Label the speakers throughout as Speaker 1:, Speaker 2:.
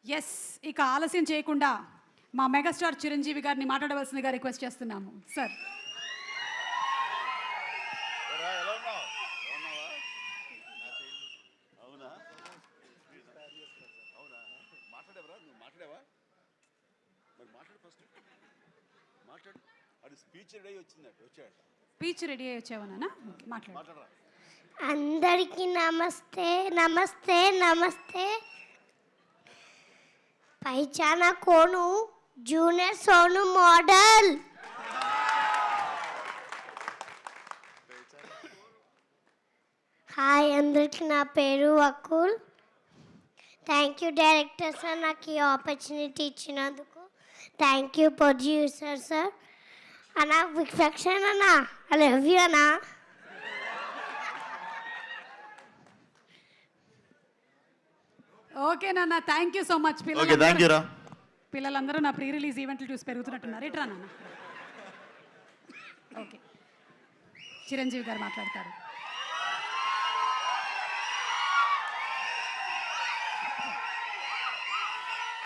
Speaker 1: Yes, ఇక ఆలస్యం చేయకుండా మా మెగాస్టార్ చిరంజీవి గారిని మాట్లాడవలసిందిగా రిక్వెస్ట్ చేస్తున్నాము సార్. స్పీచ్ రెడీ అయ్యి వచ్చావనా? మాట్లాడు.
Speaker 2: అందరికీ నమస్తే నమస్తే నమస్తే. పైచానా కోను జూనియర్ సోను మోడల్. హాయ్ అందరికీ, నా పేరు Vakul. Thank you director sir నాకు ఈ ఆపర్చునిటీ ఇచ్చినందుకు. Thank you producer sir. అన్నా విఫెక్షన్ అన్నా, ఐ లవ్ యూ అన్నా.
Speaker 1: ఓకే నాన్న, థ్యాంక్ యూ సో మచ్. పిల్లలందరూ నా ప్రీ రిలీజ్ ఈవెంట్లు చూసి పెరుగుతున్నట్టున్నారు. ఎట్రా నాన్న? ఓకే, చిరంజీవి గారు మాట్లాడతారు.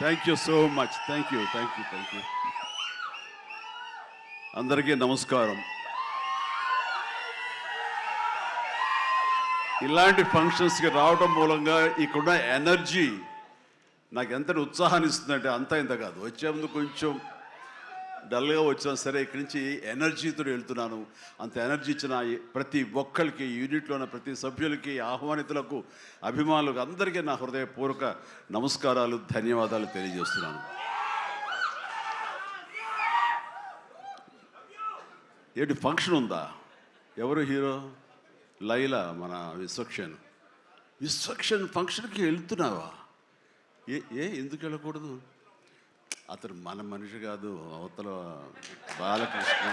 Speaker 3: Thank you so much. Thank you. అందరికీ నమస్కారం. ఇలాంటి ఫంక్షన్స్కి రావడం మూలంగా ఇక్కడున్న ఎనర్జీ నాకు ఎంత ఉత్సాహాన్ని ఇస్తుందంటే అంతా ఇంత కాదు. వచ్చే ముందు కొంచెం డల్గా వచ్చినా సరే ఇక్కడి నుంచి ఎనర్జీతో వెళ్తున్నాను. అంత ఎనర్జీ ఇచ్చిన ప్రతి ఒక్కరికి, యూనిట్లో ఉన్న ప్రతి సభ్యులకి, ఆహ్వానితులకు, అభిమానులకు అందరికీ నా హృదయపూర్వక నమస్కారాలు, ధన్యవాదాలు తెలియజేస్తున్నాను. ఏంటి ఫంక్షన్ ఉందా? ఎవరు హీరో? లైలా, మన విశ్వక్షన్ ఫంక్షన్కి వెళ్తున్నావా? ఎందుకు వెళ్ళకూడదు? అతను మన మనిషి కాదు, అవతల బాలకృష్ణ.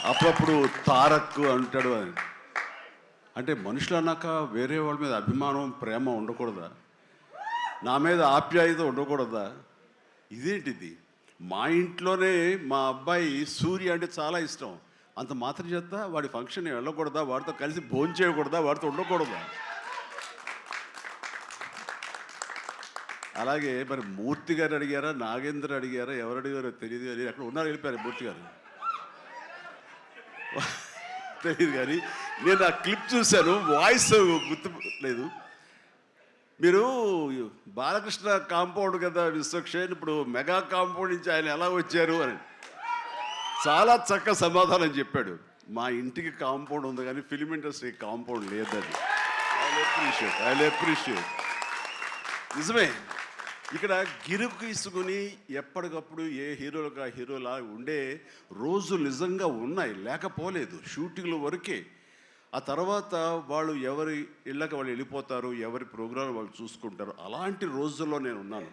Speaker 3: అప్పుడప్పుడు తారక్ అంటాడు అని. అంటే మనుషులు అన్నాక వేరే వాళ్ళ మీద అభిమానం, ప్రేమ ఉండకూడదా? నా మీద ఆప్యాయత ఉండకూడదా? ఇదేంటిది? మా ఇంట్లోనే మా అబ్బాయి సూర్య అంటే చాలా ఇష్టం. అంత మాత్రం చేత వాడి ఫంక్షన్ వెళ్ళకూడదా? వాడితో కలిసి భోజనం చేయకూడదా? వాడితో ఉండకూడదా? అలాగే మరి మూర్తి గారు అడిగారా, నాగేంద్ర అడిగారా, ఎవరు అడిగారో తెలియదు కానీ అక్కడ ఉన్నారు, వెళ్ళిపోయారు మూర్తి గారు. తెలియదు కానీ నేను ఆ క్లిప్ చూశాను, వాయిస్ గుర్తు లేదు. మీరు బాలకృష్ణ కాంపౌండ్ కదా విశ్వక్సేన్, ఇప్పుడు మెగా కాంపౌండ్ నుంచి ఆయన ఎలా వచ్చారు అని చాలా చక్కగా సమాధానం చెప్పాడు. మా ఇంటికి కాంపౌండ్ ఉంది కానీ ఫిలిం ఇండస్ట్రీ కాంపౌండ్ లేదని. I appreciate. నిజమే, ఇక్కడ గిరుగీసుకుని ఎప్పటికప్పుడు ఏ హీరోలుగా హీరోలా ఉండే రోజులు నిజంగా ఉన్నాయి, లేకపోలేదు. షూటింగ్ల వరకే. ఆ తర్వాత వాళ్ళు ఎవరి ఇళ్ళకి వాళ్ళు వెళ్ళిపోతారు, ఎవరి ప్రోగ్రాం వాళ్ళు చూసుకుంటారు. అలాంటి రోజుల్లో నేను ఉన్నాను.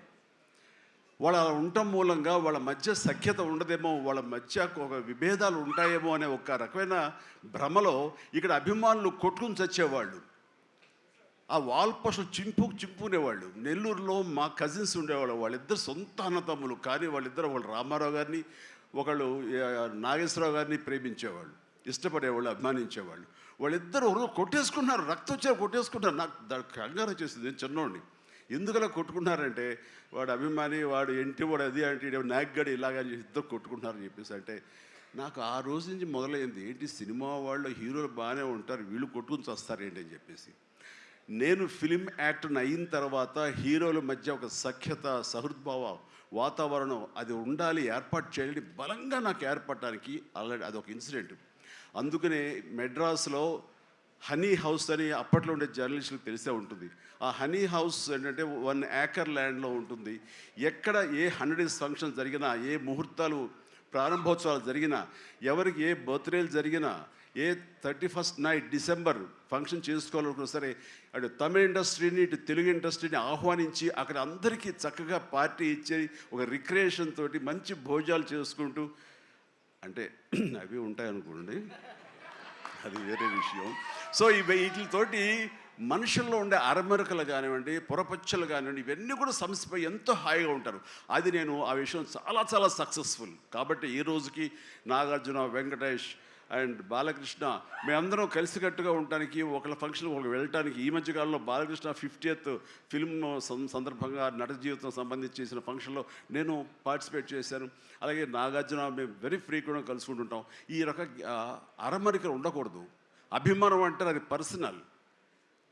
Speaker 3: వాళ్ళు అలా ఉండటం మూలంగా వాళ్ళ మధ్య సఖ్యత ఉండదేమో, వాళ్ళ మధ్య ఒక విభేదాలు ఉంటాయేమో అనే ఒక రకమైన భ్రమలో ఇక్కడ అభిమానులు కొట్టుకుని చచ్చేవాళ్ళు. ఆ వాల్ పోస్టులు చింపుకునేవాళ్ళు. నెల్లూరులో మా కజిన్స్ ఉండేవాళ్ళు, వాళ్ళిద్దరు సొంత అన్నతమ్ములు. కానీ వాళ్ళు రామారావు గారిని, ఒకళ్ళు నాగేశ్వరరావు గారిని ప్రేమించేవాళ్ళు, ఇష్టపడేవాళ్ళు, అభిమానించేవాళ్ళు. వాళ్ళిద్దరు కొట్టేసుకున్నారు, రక్తం కొట్టేసుకున్నారు. నాకు దానికి కంగారు వచ్చేసింది. నేను చిన్నోడిని. ఎందుకలా కొట్టుకున్నారంటే వాడు అభిమాని, వాడు వాడు అది అంటే నాగ్గాడు ఇలాగని ఇద్దరు కొట్టుకుంటున్నారని చెప్పేసి. అంటే నాకు ఆ రోజు నుంచి మొదలైంది, ఏంటి సినిమా వాళ్ళు హీరోలు బాగానే ఉంటారు, వీళ్ళు కొట్టుకుని వస్తారు ఏంటి అని చెప్పేసి. నేను ఫిలిం యాక్టర్ని అయిన తర్వాత హీరోల మధ్య ఒక సఖ్యత, సహృద్భావ వాతావరణం అది ఉండాలి, ఏర్పాటు చేయాలని బలంగా నాకు ఏర్పడటానికి ఆల్రెడీ అదొక ఇన్సిడెంట్. అందుకనే మెడ్రాస్లో హనీ హౌస్ అని అప్పట్లో ఉండే జర్నలిస్టులకు తెలిసే ఉంటుంది. ఆ హనీ హౌస్ ఏంటంటే 1 acre ల్యాండ్లో ఉంటుంది. ఎక్కడ ఏ 100 days ఫంక్షన్ జరిగినా, ఏ ముహూర్తాలు ప్రారంభోత్సవాలు జరిగినా, ఎవరికి ఏ బర్త్డేలు జరిగినా, ఏ 31st నైట్ డిసెంబర్ ఫంక్షన్ చేసుకోవాలనుకున్నా సరే అటు తమిళ ఇండస్ట్రీని, ఇటు తెలుగు ఇండస్ట్రీని ఆహ్వానించి అక్కడ అందరికీ చక్కగా పార్టీ ఇచ్చి ఒక రిక్రియేషన్ తోటి మంచి భోజనాలు చేసుకుంటూ, అంటే అవి ఉంటాయనుకోండి, అది వేరే విషయం. సో వీటితోటి మనుషుల్లో ఉండే అరమరకలు కానివ్వండి, పొరపచ్చలు కానివ్వండి, ఇవన్నీ కూడా సమస్యపై ఎంతో హాయిగా ఉంటారు. అది నేను ఆ విషయం చాలా చాలా సక్సెస్ఫుల్. కాబట్టి ఈ రోజుకి నాగార్జున, వెంకటేష్, అండ్ బాలకృష్ణ మేమందరం కలిసికట్టుగా ఉండటానికి ఒకళ్ళ ఫంక్షన్ ఒకళ్ళు వెళ్ళటానికి ఈ మధ్యకాలంలో బాలకృష్ణ 50th ఫిల్మ్ సందర్భంగా నట జీవితం సంబంధించి చేసిన ఫంక్షన్లో నేను పార్టిసిపేట్ చేశాను. అలాగే నాగార్జున మేము వెరీ ఫ్రీక్వెంట్గా కలుసుకుంటుంటాం. ఈ రక అరమరికలు ఉండకూడదు. అభిమానం అంటే అది పర్సనల్.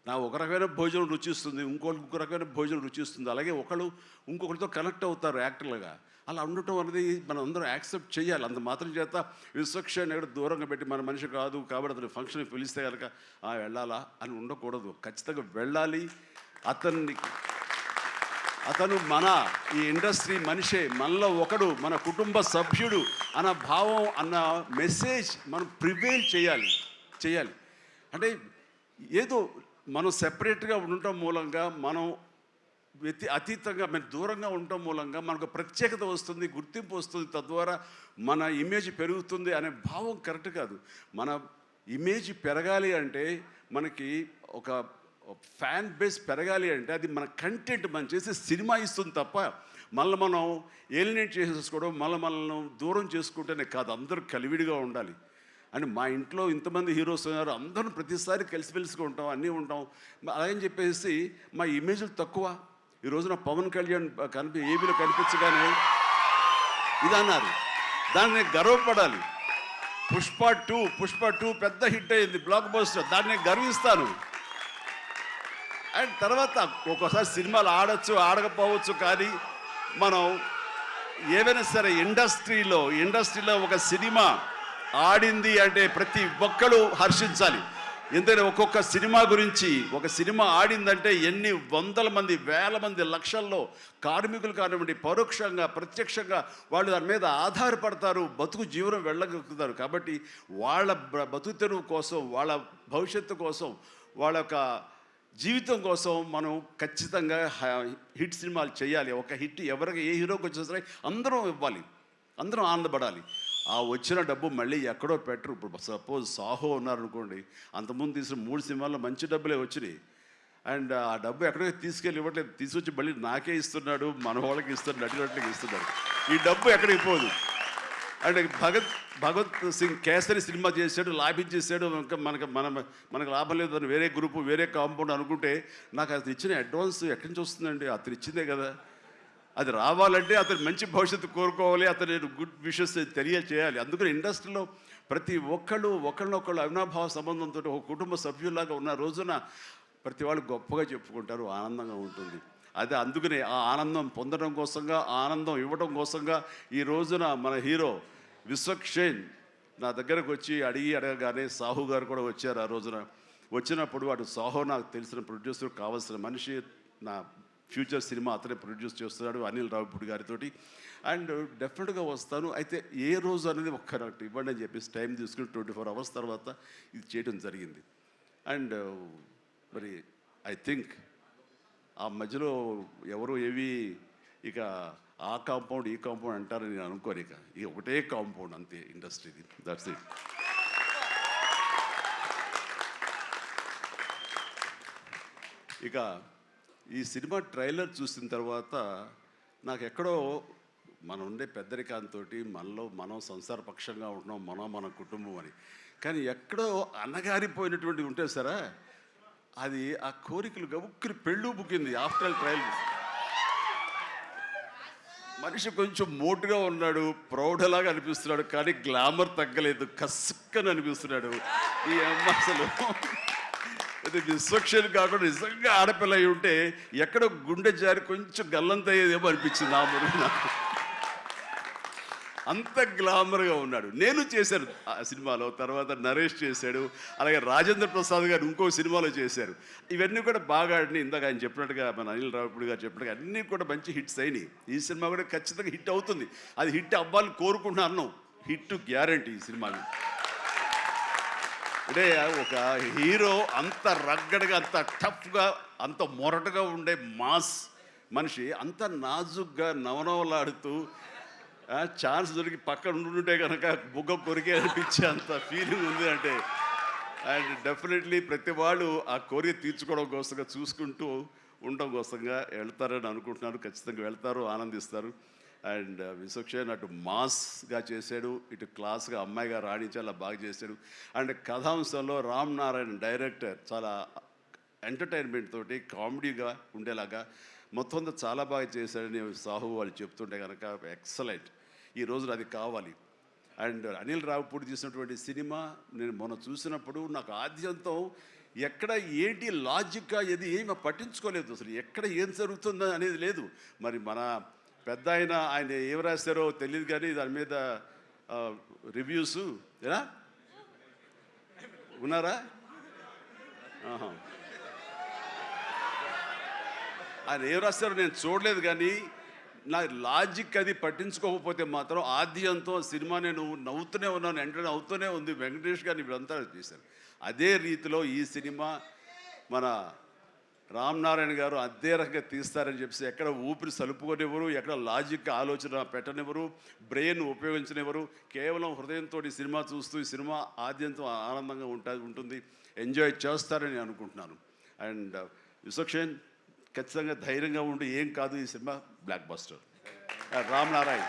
Speaker 3: నా ఒక రకమైన భోజనం రుచిస్తుంది, ఇంకొక రకమైన భోజనం రుచిస్తుంది. అలాగే ఒకళ్ళు ఇంకొకరితో కనెక్ట్ అవుతారు యాక్టర్లుగా. అలా ఉండటం అనేది మనం అందరం యాక్సెప్ట్ చేయాలి. అంత మాత్రం చేత విశ్వక్షేణ్ ఎక్కడ దూరంగా పెట్టి మన మనిషి కాదు కాబట్టి అతని ఫంక్షన్కి పిలిస్తే కనుక వెళ్ళాలా అని ఉండకూడదు. ఖచ్చితంగా వెళ్ళాలి. అతను మన ఈ ఇండస్ట్రీ మనిషే, మనలో ఒకడు, మన కుటుంబ సభ్యుడు అన్న భావం అన్న మెసేజ్ మనం ప్రివేల్ చేయాలి. అంటే ఏదో మనం సెపరేట్గా ఉండటం మూలంగా మనం అతీతంగా మనం దూరంగా ఉండటం మూలంగా మనకు ప్రత్యేకత వస్తుంది, గుర్తింపు వస్తుంది, తద్వారా మన ఇమేజ్ పెరుగుతుంది అనే భావం కరెక్ట్ కాదు. మన ఇమేజ్ పెరగాలి అంటే మనకి ఒక ఫ్యాన్ బేస్ పెరగాలి అంటే అది మన కంటెంట్ మనం చేసే సినిమా ఇస్తుంది తప్ప మళ్ళీ మనం ఏలినేట్ చేసేసుకోవడం మనల్ని దూరం చేసుకుంటేనే కాదు. అందరూ కలివిడిగా ఉండాలి. అని మా ఇంట్లో ఇంతమంది హీరోస్ ఉన్నారు, అందరూ ప్రతిసారి కలిసిమెలిసిగా ఉంటాం, అన్నీ ఉంటాం. అలాగని చెప్పేసి మా ఇమేజ్లు తక్కువ. ఈ రోజున పవన్ కళ్యాణ్ ఏబీలో కనిపించగానే ఇది అన్నారు, దాన్ని గర్వపడాలి. పుష్ప 2 పెద్ద హిట్ అయింది, బ్లాక్ బస్టర్, దాన్ని గర్విస్తాను. అండ్ తర్వాత ఒక్కోసారి సినిమాలు ఆడచ్చు ఆడకపోవచ్చు, కానీ మనం ఏవైనా సరే ఇండస్ట్రీలో ఒక సినిమా ఆడింది అంటే ప్రతి ఒక్కరు హర్షించాలి. ఎందుకంటే ఒక్కొక్క సినిమా గురించి ఒక సినిమా ఆడిందంటే ఎన్ని వందల మంది, వేల మంది, లక్షల్లో కార్మికులు కానివ్వండి, పరోక్షంగా ప్రత్యక్షంగా వాళ్ళు దాని మీద ఆధారపడతారు, బతుకు జీవనం వెళ్ళగలుగుతారు. కాబట్టి వాళ్ళ బతుకు తెరువు కోసం, వాళ్ళ భవిష్యత్తు కోసం, వాళ్ళ యొక్క జీవితం కోసం మనం ఖచ్చితంగా హిట్ సినిమాలు చేయాలి. ఒక హిట్ ఎవరికి ఏ హీరోకి వచ్చినా సరే అందరం ఇవ్వాలి, అందరం ఆనందపడాలి. ఆ వచ్చిన డబ్బు మళ్ళీ ఎక్కడో పెట్టరు. ఇప్పుడు సపోజ్ సాహో ఉన్నారనుకోండి, అంతకుముందు తీసిన 3 సినిమాల్లో మంచి డబ్బులే వచ్చినాయి. అండ్ ఆ డబ్బు ఎక్కడో తీసుకెళ్ళి ఇవ్వట్లేదు, తీసుకొచ్చి మళ్ళీ నాకే ఇస్తున్నాడు, మన వాళ్ళకి ఇస్తున్నాడు, నటినట్లకి ఇస్తున్నాడు. ఈ డబ్బు ఎక్కడికి పోదు. అండ్ భగత్ సింగ్ కేసరి సినిమా చేశాడు, లాభించేసాడు, ఇంకా మనకు లాభం లేదు అని వేరే గ్రూపు వేరే కాంపౌండ్ అనుకుంటే నాకు అతను ఇచ్చిన అడ్వాన్స్ ఎక్కడి నుంచి వస్తుందండి? అతను ఇచ్చిందే కదా. అది రావాలంటే అతను మంచి భవిష్యత్తు కోరుకోవాలి, అతను గుడ్ విషెస్ తెలియచేయాలి. అందుకని ఇండస్ట్రీలో ప్రతి ఒక్కళ్ళు ఒకళ్ళనొకళ్ళు అవినాభావ సంబంధంతో ఒక కుటుంబ సభ్యుల్లాగా ఉన్న రోజున ప్రతి వాళ్ళు గొప్పగా చెప్పుకుంటారు, ఆనందంగా ఉంటుంది. అదే అందుకనే ఆ ఆనందం పొందడం కోసంగా, ఆనందం ఇవ్వడం కోసంగా ఈ రోజున మన హీరో విశ్వక్షేణ్ నా దగ్గరకు వచ్చి అడగగానే సాహు గారు కూడా వచ్చారు. ఆ రోజున వచ్చినప్పుడు అటు సాహు నాకు తెలిసిన ప్రొడ్యూసర్, కావాల్సిన మనిషి, నా ఫ్యూచర్ సినిమా అతనే ప్రొడ్యూస్ చేస్తున్నాడు అనిల్ రావిపూడి గారితో. అండ్ డెఫినెట్గా వస్తాను, అయితే ఏ రోజు అనేది ఒక్క నాకు ఇవ్వండి అని చెప్పేసి టైం తీసుకుని 24 hours తర్వాత ఇది చేయడం జరిగింది. అండ్ మరి ఐ థింక్ ఆ మధ్యలో ఎవరు ఏవి ఇక ఆ కాంపౌండ్ ఈ కాంపౌండ్ అంటారని నేను అనుకోను. ఇక ఒకటే కాంపౌండ్ అంతే ఇండస్ట్రీది, దట్స్ ఇట్. ఇక ఈ సినిమా ట్రైలర్ చూసిన తర్వాత నాకు ఎక్కడో మనం ఉండే పెద్దరికాంతో మనం సంసారపక్షంగా ఉంటున్నాం, మన కుటుంబం అని, కానీ ఎక్కడో అన్నగారిపోయినటువంటి ఉంటే సరే అది ఆ కోరికలు గబుక్కుని పెళ్ళు బుక్కింది. ఆఫ్టర్ ట్రైల్ మనిషి కొంచెం మోటుగా ఉన్నాడు, ప్రౌఢలాగా అనిపిస్తున్నాడు, కానీ గ్లామర్ తగ్గలేదు, కసుక్కని అనిపిస్తున్నాడు. ఈ అమ్మ అసలు అది విశ్వక్షేణ్ కాకుండా నిజంగా ఆడపిల్ల అయి ఉంటే ఎక్కడో గుండె జారి కొంచెం గల్లంత అయ్యేదేమో అనిపించింది. ఆ మురుగు నాకు అంత గ్లామర్గా ఉన్నాడు. నేను చేశాను ఆ సినిమాలో, తర్వాత నరేష్ చేశాడు, అలాగే రాజేంద్ర ప్రసాద్ గారు ఇంకో సినిమాలో చేశారు. ఇవన్నీ కూడా బాగా ఆడినాయి. ఇందాక ఆయన చెప్పినట్టుగా, మన అనిల్ రావిపూడి గారు చెప్పినట్టుగా అన్నీ కూడా మంచి హిట్స్ అయినాయి. ఈ సినిమా కూడా ఖచ్చితంగా హిట్ అవుతుంది. అది హిట్ అవ్వాలని కోరుకుంటున్నాను. హిట్ గ్యారంటీ ఈ సినిమాని. అంటే ఒక హీరో అంత రగ్గడగా, అంత టఫ్గా, అంత మొరటగా ఉండే మాస్ మనిషి అంత నాజుగ్గా నవనవలాడుతూ ఛాన్స్ దొరికి పక్కన ఉండుంటే కనుక బుగ్గ కొరికే అనిపించే అంత ఫీలింగ్ ఉంది. అంటే అండ్ డెఫినెట్లీ ప్రతి వాళ్ళు ఆ కోరిక తీర్చుకోవడం కోసంగా, చూసుకుంటూ ఉండడం కోసంగా వెళ్తారని అనుకుంటున్నారు. ఖచ్చితంగా వెళ్తారు, ఆనందిస్తారు. అండ్ విశ్వక్షేణ్ అటు మాస్గా చేశాడు, ఇటు క్లాస్గా అమ్మాయిగా రాణించి అలా బాగా చేశాడు. అండ్ కథాంశంలో రామ్ నారాయణ్ డైరెక్టర్ చాలా ఎంటర్టైన్మెంట్ తోటి కామెడీగా ఉండేలాగా మొత్తం అంతా చాలా బాగా చేశాడని సాహు వాళ్ళు చెప్తుంటే కనుక ఎక్సలెంట్. ఈ రోజున అది కావాలి. అండ్ అనిల్ రావిపూడి తీసినటువంటి సినిమా నేను మొన్న చూసినప్పుడు నాకు ఆద్యంతం ఎక్కడ ఏంటి లాజిక్గా ఏది ఏమి పట్టించుకోలేదు, అసలు ఎక్కడ ఏం జరుగుతుందో అనేది లేదు. మరి మన పెద్ద ఆయన ఏం రాశారో తెలియదు, కానీ దాని మీద రివ్యూస్ ఎలా ఉన్నారా? ఆయన ఏం రాస్తారో నేను చూడలేదు, కానీ నా లాజిక్ అది పట్టించుకోకపోతే మాత్రం ఆద్యంతో సినిమా నేను నవ్వుతూనే ఉన్నాను, వెంటనే అవుతూనే ఉంది. వెంకటేష్ గారిని వీళ్ళంతా చేశారు. అదే రీతిలో ఈ సినిమా మన రామ్ నారాయణ గారు అదే రకంగా తీస్తారని చెప్పేసి ఎక్కడ ఊపిరి సలుపుకొనివ్వరు, ఎక్కడ లాజిక్ ఆలోచన పెట్టనివ్వరు, బ్రెయిన్ ఉపయోగించనివ్వరు. కేవలం హృదయంతో ఈ సినిమా చూస్తూ ఈ సినిమా ఆద్యంతో ఆనందంగా ఉంటుంది, ఎంజాయ్ చేస్తారని అనుకుంటున్నాను. అండ్ విశ్వక్షేణ్ ఖచ్చితంగా ధైర్యంగా ఉండి ఏం కాదు, ఈ cinema block buster. Ram Narayan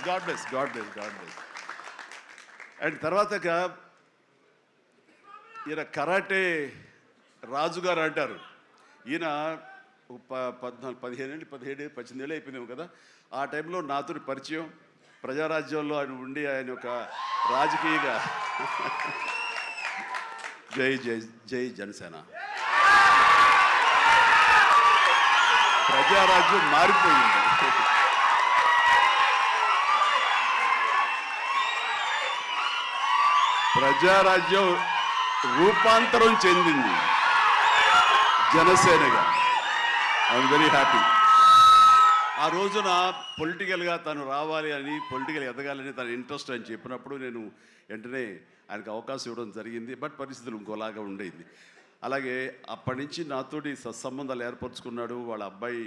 Speaker 3: God bless. And తర్వాత ఈయన కరాటే రాజుగారు అంటారు. ఈయన 17 అయిపోయిందేమో కదా, ఆ టైంలో నాతో పరిచయం. ప్రజారాజ్యంలో ఆయన ఉండి ఆయన ఒక రాజకీయగా జై జై జై జనసేన, ప్రజారాజ్యం మారిపోయింది. ప్రజారాజ్యం రూపాంతరం చెందింది జనసేనగా. I'm very happy. ఆ రోజున పొలిటికల్గా తను రావాలి అని, పొలిటికల్ ఎదగాలని తన ఇంట్రెస్ట్ అని చెప్పినప్పుడు నేను వెంటనే ఆయనకు అవకాశం ఇవ్వడం జరిగింది. బట్ పరిస్థితులు ఇంకోలాగా ఉండేది. అలాగే అప్పటి నుంచి నాతోటి సత్సంబంధాలు ఏర్పరచుకున్నాడు. వాళ్ళ అబ్బాయి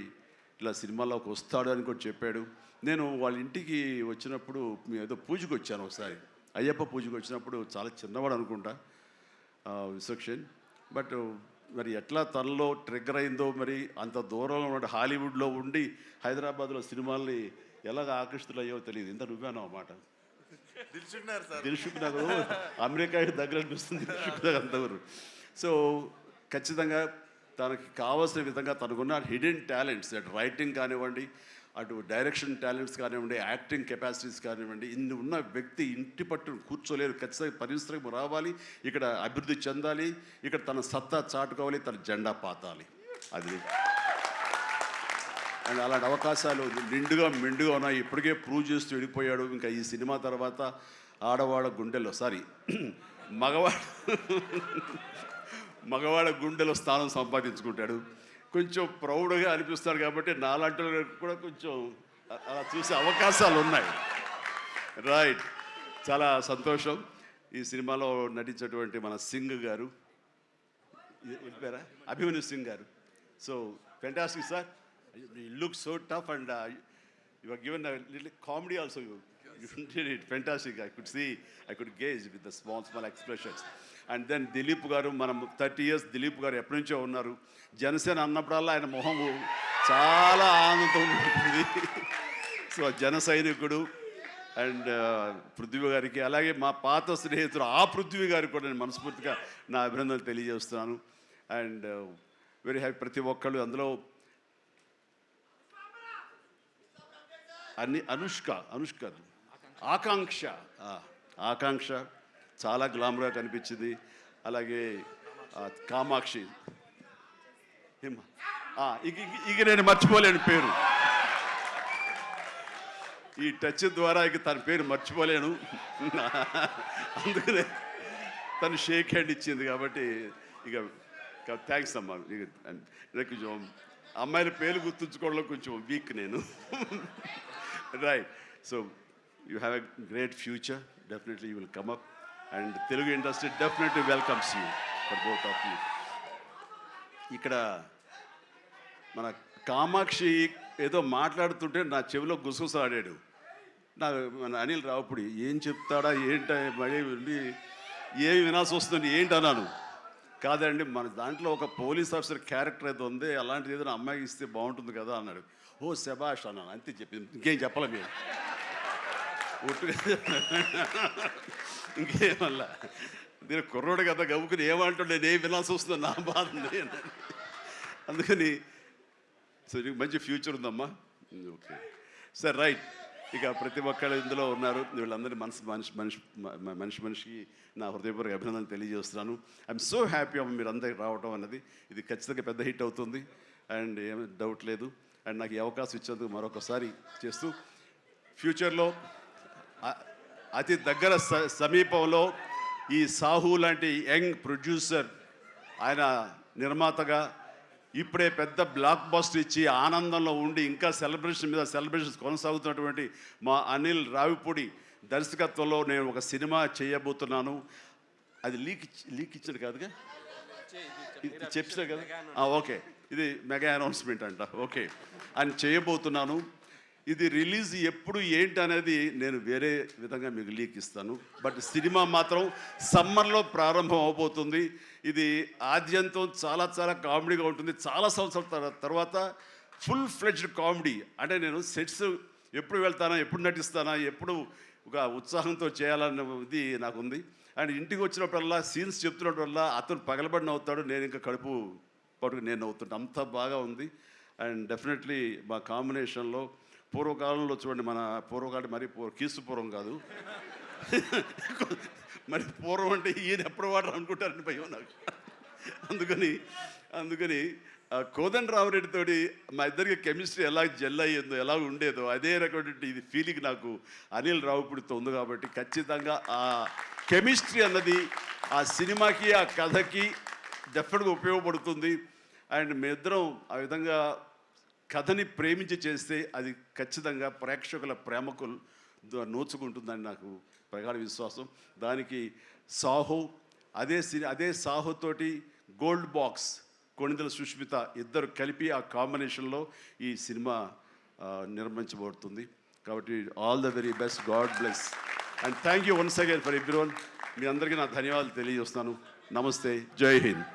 Speaker 3: ఇట్లా సినిమాలోకి వస్తాడు అని కూడా చెప్పాడు. నేను వాళ్ళ ఇంటికి వచ్చినప్పుడు ఏదో పూజకు వచ్చాను ఒకసారి, అయ్యప్ప పూజకు వచ్చినప్పుడు. చాలా చిన్నవాడు అనుకుంటా విశ్వక్షేణ్. బట్ మరి ఎట్లా తనలో ట్రిగ్గర్ అయిందో, మరి అంత దూరంలో ఉన్న హాలీవుడ్లో ఉండి హైదరాబాద్లో సినిమాల్ని ఎలాగ ఆకర్షితులయ్యో తెలియదు. ఇంత నువ్వేనో అన్నమాట. దిల్షుక్ నగర్ అమెరికా దగ్గర అనిపిస్తుంది, దిల్షుక్ నగర్ అంతవరకు. సో ఖచ్చితంగా తనకి కావాల్సిన విధంగా తనకున్న హిడెన్ టాలెంట్స్, అటు రైటింగ్ కానివ్వండి, అటు డైరెక్షన్ టాలెంట్స్ కానివ్వండి, యాక్టింగ్ కెపాసిటీస్ కానివ్వండి, ఇన్ని ఉన్న వ్యక్తి ఇంటి పట్టును కూర్చోలేరు. ఖచ్చితంగా పరిశ్రమ రావాలి, ఇక్కడ అభివృద్ధి చెందాలి, ఇక్కడ తన సత్తా చాటుకోవాలి, తన జెండా పాతాలి. అది అండ్ అలాంటి అవకాశాలు నిండుగా మెండుగా ఉన్నాయి. ఇప్పటికే ప్రూవ్ చేస్తూ వెళ్ళిపోయాడు. ఇంకా ఈ సినిమా తర్వాత ఆడవాళ్ళ గుండెల్లో మగవాళ్ళ గుండెలో స్థానం సంపాదించుకుంటాడు. కొంచెం ప్రౌడ్గా అనిపిస్తాడు. కాబట్టి నాలాంటి కూడా కొంచెం అలా చూసే అవకాశాలు ఉన్నాయి. రైట్, చాలా సంతోషం. ఈ సినిమాలో నటించేటువంటి మన సింగ్ గారు, పేరా అభిమన్యు సింగ్ గారు. So fantastic sir, you look so tough and you are given little comedy also. You did it fantastic. I could gauge with the small expressions. And then Dilip గారు, మనం 30 years దిలీప్ గారు ఎప్పటి నుంచో ఉన్నారు. జనసేన అన్నప్పుడల్లా ఆయన మొహం చాలా ఆనందంతో ఉంటుంది. సో జన సైనికుడు. అండ్ పృథ్వీ గారికి, అలాగే మా పాత స్నేహితుడు ఆ పృథ్వీ గారికి కూడా నేను మనస్ఫూర్తిగా నా అభినందనలు తెలియజేస్తున్నాను. And very happy. ప్రతి ఒక్కళ్ళు అందులో అనుష్క ఆకాంక్ష చాలా గ్లామర్గా కనిపించింది. అలాగే కామాక్షి, ఇక నేను మర్చిపోలేను పేరు, ఈ టచ్ ద్వారా ఇక తన పేరు మర్చిపోలేను. అందుకనే తను షేక్ హ్యాండ్ ఇచ్చింది. కాబట్టి ఇక థ్యాంక్స్ అమ్మా. కొంచెం అమ్మాయిల పేరు గుర్తుంచుకోవడంలో కొంచెం వీక్ నేను. Right. So you have a great future. Definitely you will come up, and Telugu industry definitely welcomes you, for both of you. ఇక్కడ మన కామాక్షి ఏదో మాట్లాడుతుంటే నా చెవిలో గుసగుసలాడాడు. మన అనిల్ రావిపూడి ఏం చెప్తాడా ఏంట, మళ్ళీ ఏమి వినాల్సి వస్తుంది ఏంటి అన్నాను. కాదండి మన దాంట్లో ఒక పోలీస్ ఆఫీసర్ క్యారెక్టర్ ఏదో ఉంది, అలాంటిది ఏదైనా అమ్మాయికి ఇస్తే బాగుంటుంది కదా అన్నాడు. ఓ శబాష్ అన్నాను, అంతే చెప్పింది, ఇంకేం చెప్పలే మీరు ఒట్టుగా ఇంకేమల్లా. నేను కుర్రోడు కదా గబుకుని ఏమంటాడు, నేను ఏం వినాల్సి వస్తుందో నా బాధ ఉంది. అందుకని సో నీకు మంచి ఫ్యూచర్ ఉందమ్మా. Okay sir, right. ఇక ప్రతి ఒక్కళ్ళు ఇందులో ఉన్నారు, వీళ్ళందరినీ మనిషికి నా హృదయపూర్వక అభినందనలు తెలియజేస్తున్నాను. ఐఎమ్ సో హ్యాపీ అమ్మ మీరు అందరికి రావడం అన్నది. ఇది ఖచ్చితంగా పెద్ద హిట్ అవుతుంది అండ్ ఏమీ డౌట్ లేదు. అండ్ నాకు ఈ అవకాశం ఇచ్చేందుకు మరొకసారి చేస్తూ, ఫ్యూచర్లో అతి దగ్గర సమీపంలో ఈ సాహు లాంటి యంగ్ ప్రొడ్యూసర్, ఆయన నిర్మాతగా ఇప్పుడే పెద్ద బ్లాక్ బస్టర్ ఇచ్చి ఆనందంలో ఉండి ఇంకా సెలబ్రేషన్స్ కొనసాగుతున్నటువంటి మా అనిల్ రావిపూడి దర్శకత్వంలో నేను ఒక సినిమా చేయబోతున్నాను. అది లీక్ ఇచ్చాడు కాదుగా, చెప్పారు కదా, ఓకే, ఇది మెగా అనౌన్స్మెంట్ అంట. ఓకే, అని చేయబోతున్నాను. ఇది రిలీజ్ ఎప్పుడు ఏంటి అనేది నేను వేరే విధంగా మీకు లీక్ ఇస్తాను. బట్ సినిమా మాత్రం సమ్మర్లో ప్రారంభం అవబోతుంది. ఇది ఆద్యంతం చాలా చాలా కామెడీగా ఉంటుంది. చాలా సంవత్సరాల తర్వాత ఫుల్ ఫ్లెడ్జ్డ్ కామెడీ. అంటే నేను సెట్స్ ఎప్పుడు వెళ్తానా, ఎప్పుడు నటిస్తానా, ఎప్పుడు ఒక ఉత్సాహంతో చేయాలన్న ఇది నాకు ఉంది. అండ్ ఇంటికి వచ్చినప్పుడల్లా సీన్స్ చెప్తున్నప్పుడల్లా అతను పగలబడి నవ్వుతాడు, నేను ఇంకా కడుపు పట్టుకుని నేను నవ్వుతుంటాను. అంత బాగా ఉంది. అండ్ డెఫినెట్లీ మా కాంబినేషన్లో పూర్వకాలంలో చూడండి, మన పూర్వకాలం మరి కీసుపూర్వం కాదు, మరి పూర్వం అంటే ఈయన ఎప్పుడు వాడరు అనుకుంటారని భయం నాకు. అందుకని కోదండరామరెడ్డితోటి మా ఇద్దరికి కెమిస్ట్రీ ఎలా జెల్ అయ్యేదో, ఎలా ఉండేదో అదే రకమైనటువంటి ఇది ఫీలింగ్ నాకు అనిల్ రావిపూడితో ఉంది. కాబట్టి ఖచ్చితంగా ఆ కెమిస్ట్రీ అన్నది ఆ సినిమాకి ఆ కథకి డెఫినెట్గా ఉపయోగపడుతుంది. అండ్ మీ ఇద్దరం ఆ విధంగా కథని ప్రేమించి చేస్తే అది ఖచ్చితంగా ప్రేక్షకుల ప్రేమకు నోచుకుంటుందని నాకు ప్రగాఢ విశ్వాసం. దానికి సాహో, అదే సాహోతోటి గోల్డ్ బాక్స్ కొణిదెల సుష్మిత ఇద్దరు కలిపి ఆ కాంబినేషన్లో ఈ సినిమా నిర్మించబడుతుంది. కాబట్టి all the very best, God bless and thank you once again for everyone. మీ అందరికీ నా ధన్యవాదాలు తెలియజేస్తున్నాను. నమస్తే, జై హింద్.